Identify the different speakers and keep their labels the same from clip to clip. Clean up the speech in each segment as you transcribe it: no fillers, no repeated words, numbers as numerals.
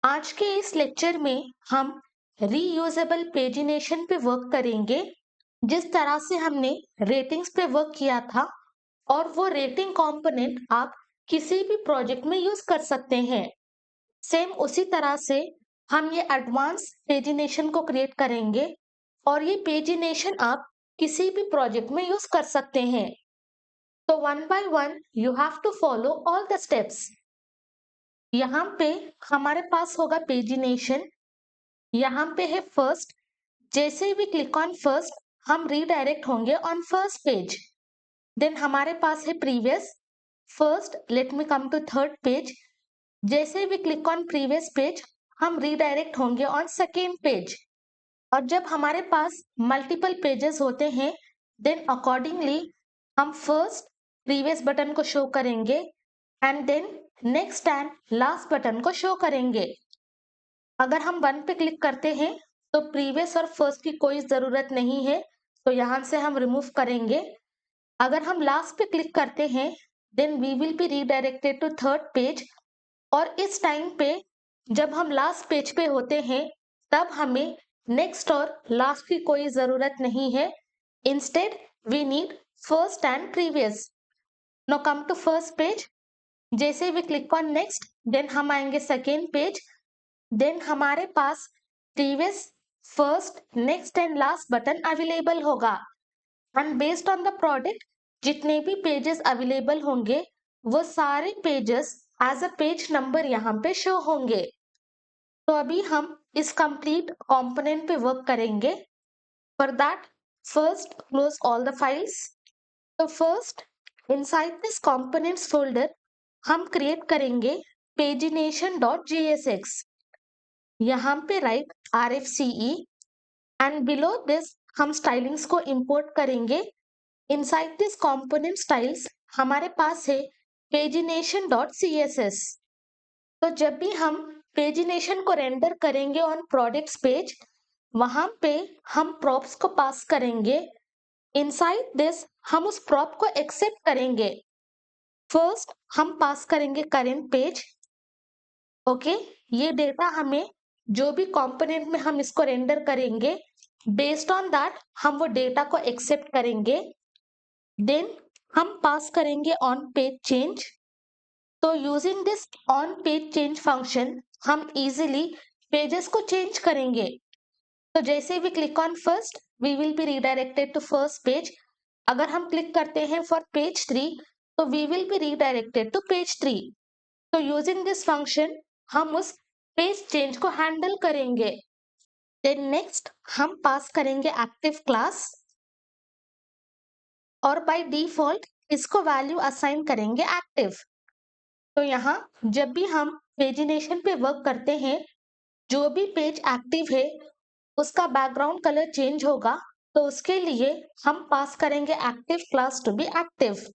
Speaker 1: आज के इस लेक्चर में हम रीयूजेबल पेजिनेशन पे वर्क करेंगे। जिस तरह से हमने रेटिंग्स पे वर्क किया था और वो रेटिंग कंपोनेंट आप किसी भी प्रोजेक्ट में यूज कर सकते हैं, सेम उसी तरह से हम ये एडवांस पेजिनेशन को क्रिएट करेंगे और ये पेजिनेशन आप किसी भी प्रोजेक्ट में यूज कर सकते हैं। तो one by one you have to follow all the steps. यहाँ पे हमारे पास होगा पेजिनेशन, यहाँ पे है फर्स्ट। जैसे ही भी क्लिक ऑन फर्स्ट हम रीडायरेक्ट होंगे ऑन फर्स्ट पेज। देन हमारे पास है previous. First let me come to third page. जैसे ही भी क्लिक ऑन प्रीवियस पेज हम रीडायरेक्ट होंगे ऑन सेकेंड पेज। और जब हमारे पास मल्टीपल पेजेस होते हैं देन अकॉर्डिंगली हम फर्स्ट प्रीवियस बटन को शो करेंगे and then next and last button को शो करेंगे। अगर हम वन पे क्लिक करते हैं तो प्रीवियस और फर्स्ट की कोई जरूरत नहीं है, तो यहाँ से हम रिमूव करेंगे। अगर हम लास्ट पे क्लिक करते हैं then we will be redirected to third page. और इस टाइम पे जब हम लास्ट पेज पे होते हैं तब हमें नेक्स्ट और लास्ट की कोई जरूरत नहीं है। Instead we need first and previous. Now come to first page. जैसे we click on next then हम आएंगे सेकेंड पेज। देन हमारे पास previous, first, next and last button available होगा and based on the product जितने भी pages available होंगे वो सारे pages as a page number यहाँ पे शो होंगे। तो अभी हम इस कंप्लीट कंपोनेंट पे वर्क करेंगे। For that first close all the files. तो first inside this components folder हम क्रिएट करेंगे pagination.jsx। यहाँ पे write RFCE and below this हम स्टाइलिंग्स को इंपोर्ट करेंगे। इनसाइड दिस कंपोनेंट स्टाइल्स हमारे पास है pagination.css। तो जब भी हम पेजिनेशन को रेंडर करेंगे ऑन प्रोडक्ट्स पेज वहां पे हम प्रॉप्स को पास करेंगे। इनसाइड दिस हम उस प्रॉप को एक्सेप्ट करेंगे। फर्स्ट हम पास करेंगे करेंट पेज। ओके, ये डेटा हमें जो भी कंपोनेंट में हम इसको रेंडर करेंगे बेस्ड ऑन दैट हम वो डेटा को एक्सेप्ट करेंगे। देन हम पास करेंगे ऑन पेज चेंज। तो using this on page change function हम इजीली पेजेस को चेंज करेंगे। तो जैसे भी click on first we will be redirected to first page. अगर हम क्लिक करते हैं फॉर पेज 3 तो we will be redirected to page 3। तो यूजिंग दिस फंक्शन हम उस पेज चेंज को हैंडल करेंगे। देन नेक्स्ट हम पास करेंगे एक्टिव क्लास और बाय डिफॉल्ट इसको वैल्यू असाइन करेंगे एक्टिव। तो यहाँ जब भी हम पेजिनेशन पे वर्क करते हैं जो भी पेज एक्टिव है उसका बैकग्राउंड कलर चेंज होगा, तो उसके लिए हम पास करेंगे active class to be active.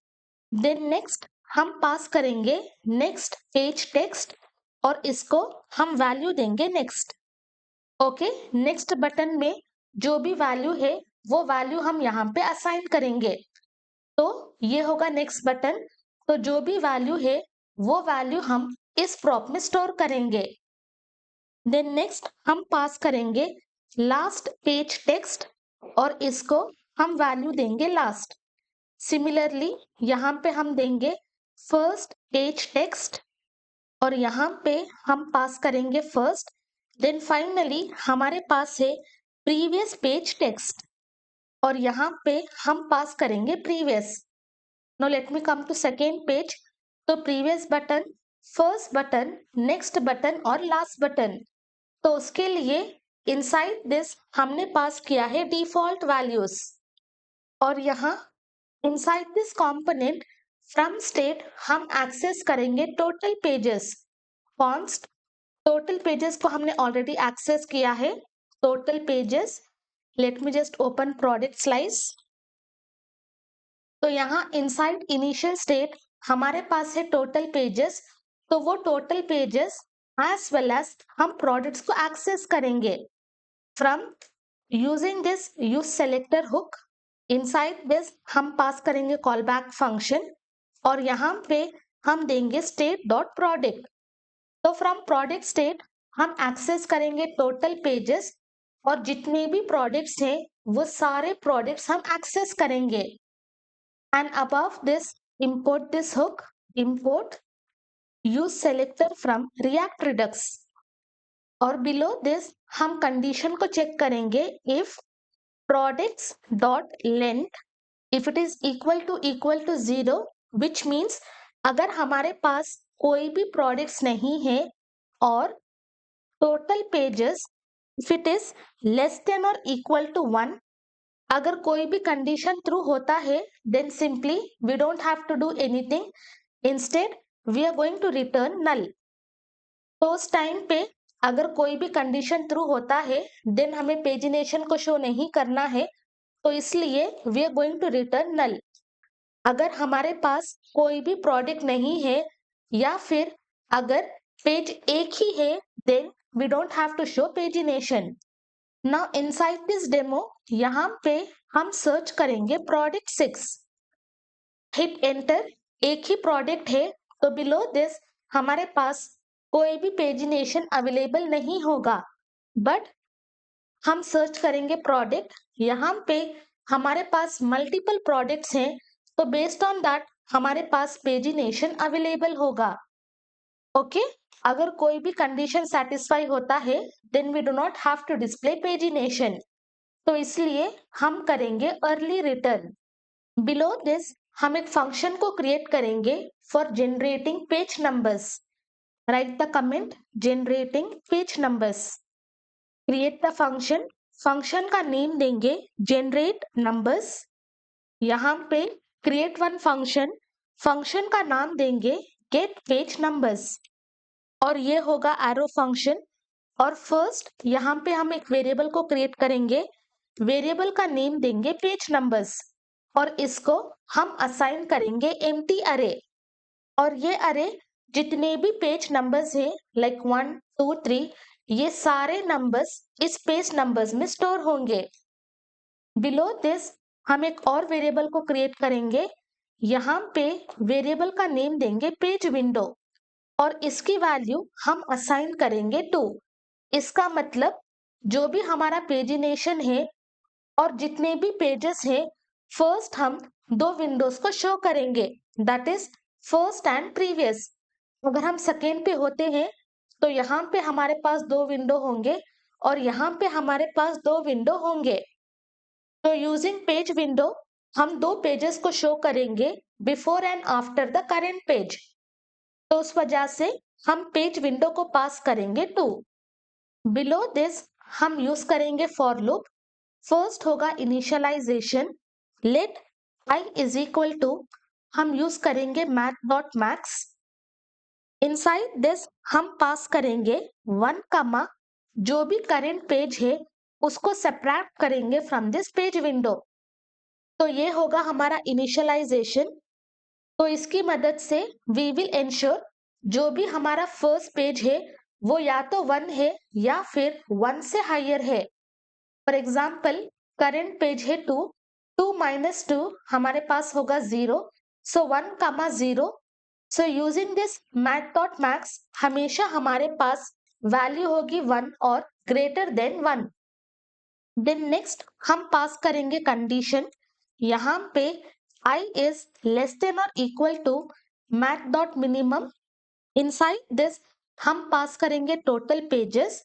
Speaker 1: Then next हम पास करेंगे नेक्स्ट पेज टेक्स्ट और इसको हम वैल्यू देंगे नेक्स्ट। ओके, नेक्स्ट बटन में जो भी वैल्यू है वो वैल्यू हम यहाँ पे असाइन करेंगे। तो ये होगा नेक्स्ट बटन। तो जो भी वैल्यू है वो वैल्यू हम इस प्रॉप में स्टोर करेंगे। देन नेक्स्ट हम पास करेंगे लास्ट पेज टेक्स्ट और इसको हम वैल्यू देंगे लास्ट। सिमिलरली यहाँ पे हम देंगे फर्स्ट पेज टेक्स्ट और यहाँ पे हम पास करेंगे फर्स्ट। देन फाइनली हमारे पास है प्रीवियस पेज टेक्स्ट और यहाँ पे हम पास करेंगे previous. Now let me come to second page. तो previous button, first button, next button और लास्ट बटन। तो उसके लिए इनसाइड दिस हमने पास किया है डिफॉल्ट वैल्यूज और यहाँ inside this component from state हम एक्सेस करेंगे total pages. Const total pages को हमने ऑलरेडी एक्सेस किया है। Total pages, let me just open product slice. तो यहाँ इनसाइड इनिशियल स्टेट हमारे पास है टोटल पेजेस। तो वो total pages as well as हम प्रोडक्ट्स को एक्सेस करेंगे from using this use selector hook. Inside this हम पास करेंगे कॉल बैक फंक्शन और यहाँ पे हम देंगे स्टेट डॉट प्रोडक्ट। तो फ्रॉम प्रोडक्ट स्टेट हम एक्सेस करेंगे टोटल पेजेस और जितने भी प्रोडक्ट्स हैं वो सारे प्रोडक्ट्स हम एक्सेस करेंगे। And above this import this hook, import use selector from React Redux। और below this हम कंडीशन को चेक करेंगे if products dot length if it is equal to 0 which means अगर हमारे पास कोई भी प्रोडक्ट्स नहीं है और total pages if it is less than or equal to 1, अगर कोई भी कंडीशन ट्रू होता है then simply we don't have to do anything, instead we are going to return null. तो उस टाइम पे अगर कोई भी कंडीशन ट्रू होता है देन हमें पेजिनेशन को शो नहीं करना है, तो इसलिए we are going to return null. अगर हमारे पास कोई भी प्रोडक्ट नहीं है या फिर अगर पेज एक ही है then we don't have to show pagination. Now inside this demo यहाँ पे हम सर्च करेंगे प्रोडक्ट 6, हिट एंटर। एक ही प्रोडक्ट है तो बिलो दिस हमारे पास कोई भी पेजिनेशन अवेलेबल नहीं होगा, बट हम सर्च करेंगे प्रोडक्ट। यहाँ पे हमारे पास मल्टीपल प्रोडक्ट्स हैं तो बेस्ड ऑन दैट हमारे पास पेजिनेशन अवेलेबल होगा। ओके, अगर कोई भी कंडीशन सेटिस्फाई होता है then we do not have to display pagination, तो इसलिए हम करेंगे अर्ली रिटर्न। बिलो दिस हम एक फंक्शन को क्रिएट करेंगे for generating page numbers. Right the comment generating page numbers, create the function. Function का नेम देंगे जनरेट नंबर्स। यहाँ पे क्रिएट वन फंक्शन, फंक्शन का नाम देंगे गेट पेज नंबर्स और ये होगा एरो फंक्शन। और फर्स्ट यहाँ पे हम एक वेरिएबल को क्रिएट करेंगे, वेरिएबल का नेम देंगे पेज नंबर्स और इसको हम असाइन करेंगे एम्प्टी अरे। और ये अरे जितने भी पेज नंबर्स है लाइक 1 2 3 ये सारे नंबर्स इस पेज नंबर्स में स्टोर होंगे। बिलो दिस हम एक और वेरिएबल को क्रिएट करेंगे, यहाँ पे वेरिएबल का नेम देंगे पेज विंडो और इसकी वैल्यू हम असाइन करेंगे 2। इसका मतलब जो भी हमारा पेजिनेशन है और जितने भी पेजेस हैं फर्स्ट हम दो विंडोज को शो करेंगे, that is first and previous. अगर हम सेकेंड पे होते हैं तो यहाँ पे हमारे पास दो विंडो होंगे और यहाँ पे हमारे पास दो विंडो होंगे। तो यूजिंग पेज विंडो हम दो पेजेस को शो करेंगे before and after the current page, तो उस वजह से हम पेज विंडो को पास करेंगे 2। बिलो दिस हम यूज करेंगे फॉर लूप। फर्स्ट होगा initialisation, let i is equal to हम यूज करेंगे math dot max. Inside this हम पास करेंगे 1 कमा जो भी करेंट पेज है उसको सब्ट्रैक्ट करेंगे फ्रॉम दिस पेज विंडो, तो ये होगा हमारा इनिशियलाइजेशन। तो इसकी मदद से वी विल इंश्योर जो भी हमारा फर्स्ट पेज है वो या तो 1 है या फिर 1 से हायर है। फॉर एग्जाम्पल करेंट पेज है 2, 2 माइनस 2 हमारे पास होगा 0, सो 1 कमा 0। So using this math dot max हमेशा हमारे पास वैल्यू होगी 1 और ग्रेटर देन 1। देन नेक्स्ट हम पास करेंगे कंडीशन, यहाँ पे i इज लेस देन और equal to math dot minimum. Inside this हम पास करेंगे टोटल पेजेस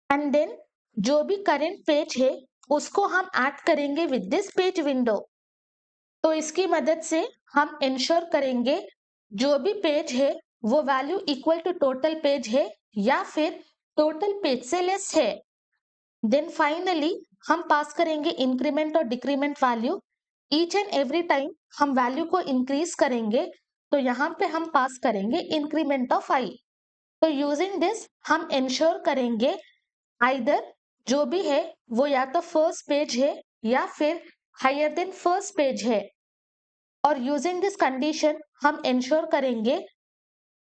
Speaker 1: एंड देन जो भी करेंट पेज है उसको हम ऐड करेंगे विद दिस पेज विंडो। तो इसकी मदद से हम इंश्योर करेंगे जो भी पेज है वो value equal to total page है या फिर टोटल पेज से लेस है। देन फाइनली हम पास करेंगे इंक्रीमेंट और decrement value. Each and every time हम वैल्यू को इंक्रीज करेंगे तो यहाँ पे हम पास करेंगे इंक्रीमेंट ऑफ i। तो यूजिंग दिस हम इंश्योर करेंगे आइदर जो भी है वो या तो फर्स्ट पेज है या फिर हायर देन फर्स्ट पेज है। और यूजिंग दिस कंडीशन हम इंश्योर करेंगे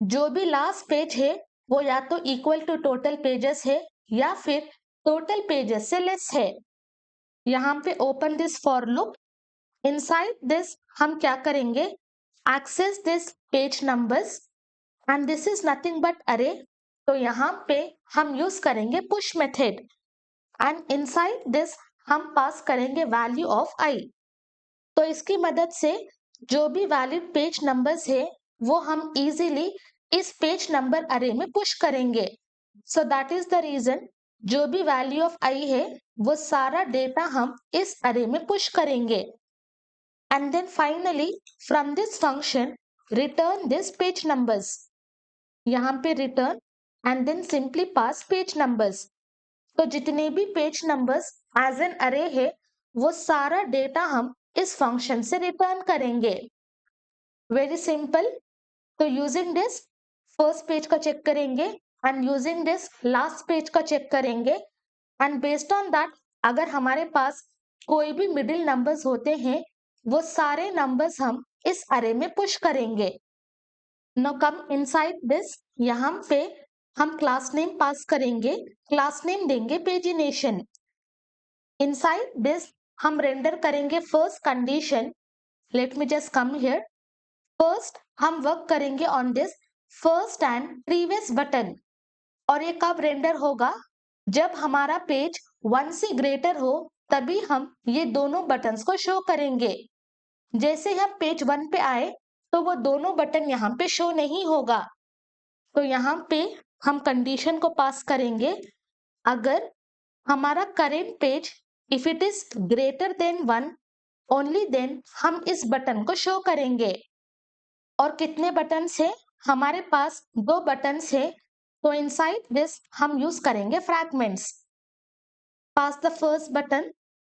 Speaker 1: जो भी लास्ट पेज है वो या तो इक्वल टू टोटल पेजेस है या फिर टोटल पेजेस से लेस है। यहाँ पे open this for loop. Inside this हम क्या करेंगे, access this page numbers and this is nothing but array. तो यहाँ पे हम यूज करेंगे push method and inside this हम पास करेंगे वैल्यू ऑफ आई। तो इसकी मदद से जो भी वैलिड पेज नंबर्स है वो हम इजीली इस पेज नंबर अरे में पुश करेंगे। So that is the reason जो भी वैल्यू ऑफ आई है वो सारा डेटा हम इस अरे में पुश करेंगे। And then finally from this function return this page numbers. यहाँ पे return and then simply pass page numbers. तो जितने भी पेज नंबर्स एज एन अरे है वो सारा डेटा हम इस फंक्शन से रिटर्न करेंगे। Very simple. तो यूजिंग दिस फर्स्ट पेज का चेक करेंगे and using this last page का चेक करेंगे एंड बेस्ड ऑन दैट अगर हमारे पास कोई भी मिडिल नंबर्स होते हैं वो सारे नंबर्स हम इस अरे में पुश करेंगे। नाउ कम इनसाइड दिस, यहाँ पे हम क्लास नेम पास करेंगे, क्लास नेम देंगे पेजिनेशन। इनसाइड दिस हम रेंडर करेंगे first condition. Let me just come here. First हम वर्क करेंगे on this first and previous button. और ये कब रेंडर होगा? जब हमारा पेज 1 से ग्रेटर हो तभी हम ये दोनों बटन्स को शो करेंगे। जैसे हम पेज 1 पे आए तो वो दोनों बटन यहाँ पे शो नहीं होगा। तो यहाँ पे हम कंडीशन को पास करेंगे, अगर हमारा current page if it is greater than 1 only then हम इस बटन को शो करेंगे। और कितने बटन्स है? हमारे पास 2 बटन्स है। तो इनसाइड दिस हम यूज करेंगे fragments. Pass the first button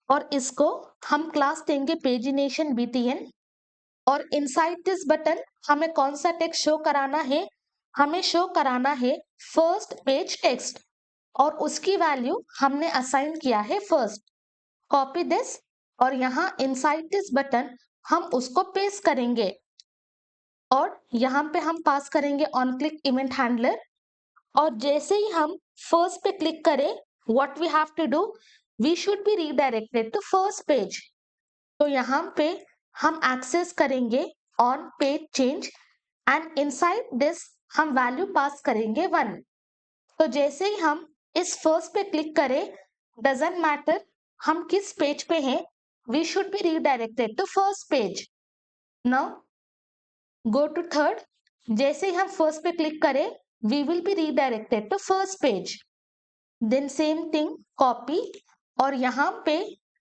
Speaker 1: और इसको हम क्लास देंगे पेजिनेशन btn। और इनसाइड दिस बटन हमें कौन सा टेक्स्ट शो कराना है? हमें शो कराना है फर्स्ट पेज टेक्स्ट और उसकी वैल्यू हमने असाइन किया है फर्स्ट। कॉपी दिस और यहाँ इनसाइड दिस बटन हम उसको पेस्ट करेंगे और यहाँ पे हम पास करेंगे ऑन क्लिक इवेंट हैंडलर। और जैसे ही हम फर्स्ट पे क्लिक करें what we have to do, we should be redirected to first page. तो यहाँ पे हम एक्सेस करेंगे on page change and inside this हम वैल्यू पास करेंगे 1। तो जैसे ही हम इस फर्स्ट पे क्लिक करें, डजंट मैटर हम किस पेज पे हैं, we should be redirected to first page. Now go to third. जैसे ही हम फर्स्ट पे क्लिक करें we will be redirected to first page. Then same thing copy और यहाँ पे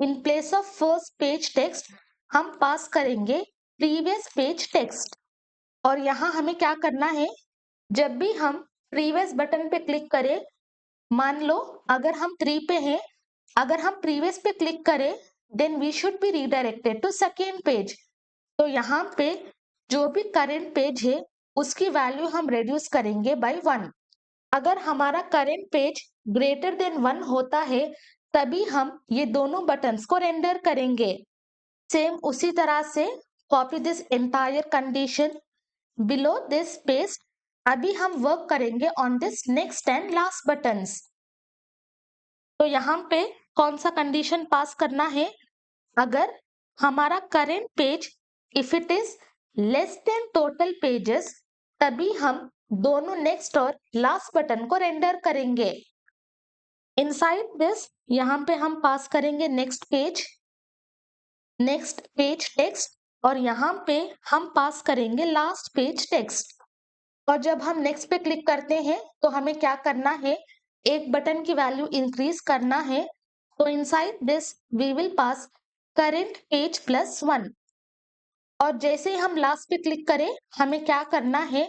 Speaker 1: in place of first page text हम पास करेंगे प्रीवियस पेज टेक्स्ट। और यहाँ हमें क्या करना है, जब भी हम प्रीवियस बटन पे क्लिक करें, मान लो अगर हम 3 पे हैं, अगर हम प्रीवियस पे क्लिक करें then we should be redirected to second page. तो यहाँ पे जो भी करेंट पेज है उसकी वैल्यू हम रिड्यूस करेंगे बाय 1। अगर हमारा करेंट पेज ग्रेटर देन 1 होता है तभी हम ये दोनों बटन्स को रेंडर करेंगे। सेम उसी तरह से copy this entire condition below this paste. अभी हम वर्क करेंगे on this next and last buttons. तो यहाँ पे कौन सा कंडीशन पास करना है, अगर हमारा current page if it is less then total pages तभी हम दोनों नेक्स्ट और लास्ट बटन को रेंडर करेंगे। इनसाइड दिस यहाँ पे हम पास करेंगे नेक्स्ट पेज टेक्स्ट और यहाँ पे हम पास करेंगे लास्ट पेज टेक्स्ट। और जब हम नेक्स्ट पे क्लिक करते हैं तो हमें क्या करना है, एक बटन की वैल्यू इंक्रीज करना है। तो inside this we will pass current page plus 1। और जैसे ही हम लास्ट पे क्लिक करें हमें क्या करना है,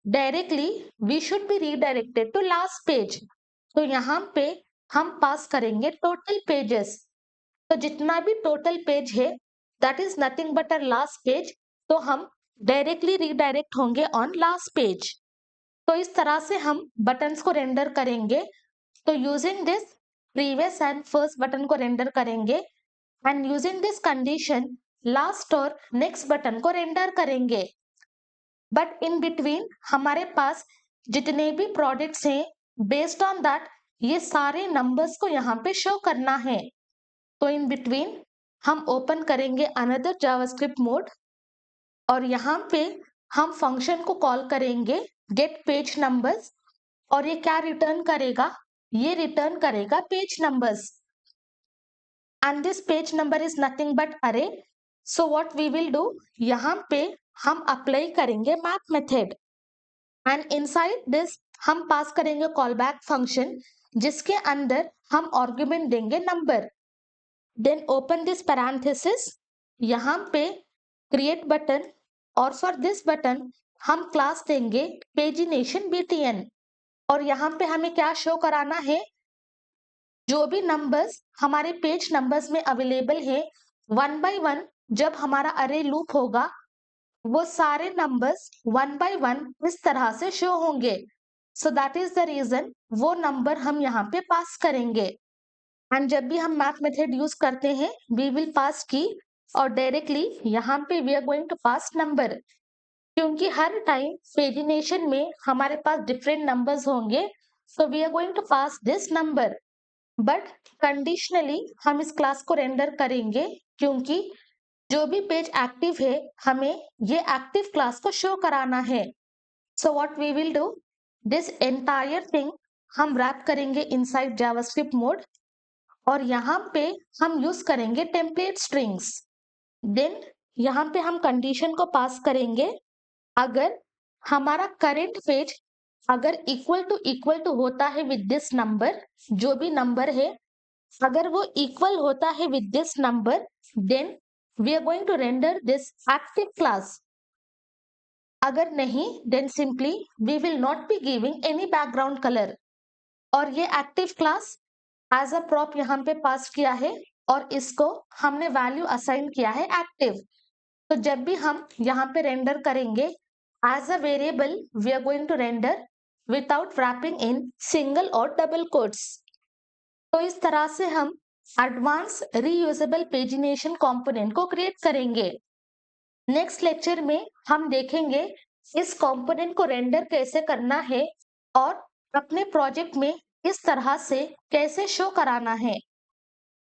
Speaker 1: directly we should be redirected to last page. तो यहाँ पे हम पास करेंगे टोटल पेजेस। तो जितना भी टोटल पेज है that is nothing but a last page. तो हम डायरेक्टली रीडायरेक्ट होंगे ऑन लास्ट पेज। तो इस तरह से हम बटन्स को रेंडर करेंगे। तो using this previous and first button को रेंडर करेंगे and using this condition last और नेक्स्ट बटन को रेंडर करेंगे। बट इन बिटवीन हमारे पास जितने भी प्रोडक्ट्स हैं बेस्ड ऑन दैट ये सारे नंबर्स को यहाँ पे शो करना है। तो इन बिटवीन हम ओपन करेंगे अनदर जावास्क्रिप्ट मोड और यहाँ पे हम फंक्शन को कॉल करेंगे गेट पेज नंबर्स और ये क्या रिटर्न करेगा? ये रिटर्न करेगा page numbers, and this page number is nothing but array. So what we will do, यहाँ पे हम अप्लाई करेंगे math method, and inside this हम पास करेंगे कॉल बैक फंक्शन, जिसके अंदर हम आर्गुमेंट देंगे number. Then open this parenthesis, यहाँ पे क्रिएट बटन, और फॉर दिस बटन हम क्लास देंगे पेजिनेशन btn, और यहाँ पे हमें क्या शो कराना है? जो भी नंबर्स हमारे पेज नंबर्स में अवेलेबल है, वन बाय वन जब हमारा अरे लूप होगा, वो सारे नंबर्स वन बाय वन इस तरह से शो होंगे। So that is the reason वो नंबर हम यहाँ पे पास करेंगे। एंड जब भी हम मैथ मेथड यूज करते हैं, वी विल पास की, और डायरेक्टली यहाँ पे we are going to pass number, क्योंकि हर टाइम पेजिनेशन में हमारे पास डिफरेंट नंबर्स होंगे, so we are going to pass this number. But conditionally हम इस क्लास को रेंडर करेंगे, क्योंकि जो भी पेज एक्टिव है हमें ये एक्टिव क्लास को शो कराना है। So what we will do, this entire thing हम रैप करेंगे इनसाइड जावास्क्रिप्ट मोड, और यहाँ पे हम यूज करेंगे टेम्पलेट स्ट्रिंग्स। देन यहाँ पे हम कंडीशन को पास करेंगे, अगर हमारा करंट पेज अगर इक्वल टू होता है विद दिस नंबर, जो भी नंबर है अगर वो इक्वल होता है with this number, then we are going to render this active class. अगर नहीं, then simply we will not be giving any background colour. और ये active class as a prop यहाँ पे पास किया है, और इसको हमने वैल्यू असाइन किया है एक्टिव। तो जब भी हम यहाँ पे रेंडर करेंगे as a variable, we are going to render without wrapping in single और डबल कोट्स। तो इस तरह से हम एडवांस रीयूजेबल पेजिनेशन कंपोनेंट को क्रिएट करेंगे। नेक्स्ट लेक्चर में हम देखेंगे इस कंपोनेंट को रेंडर कैसे करना है, और अपने प्रोजेक्ट में इस तरह से कैसे शो कराना है।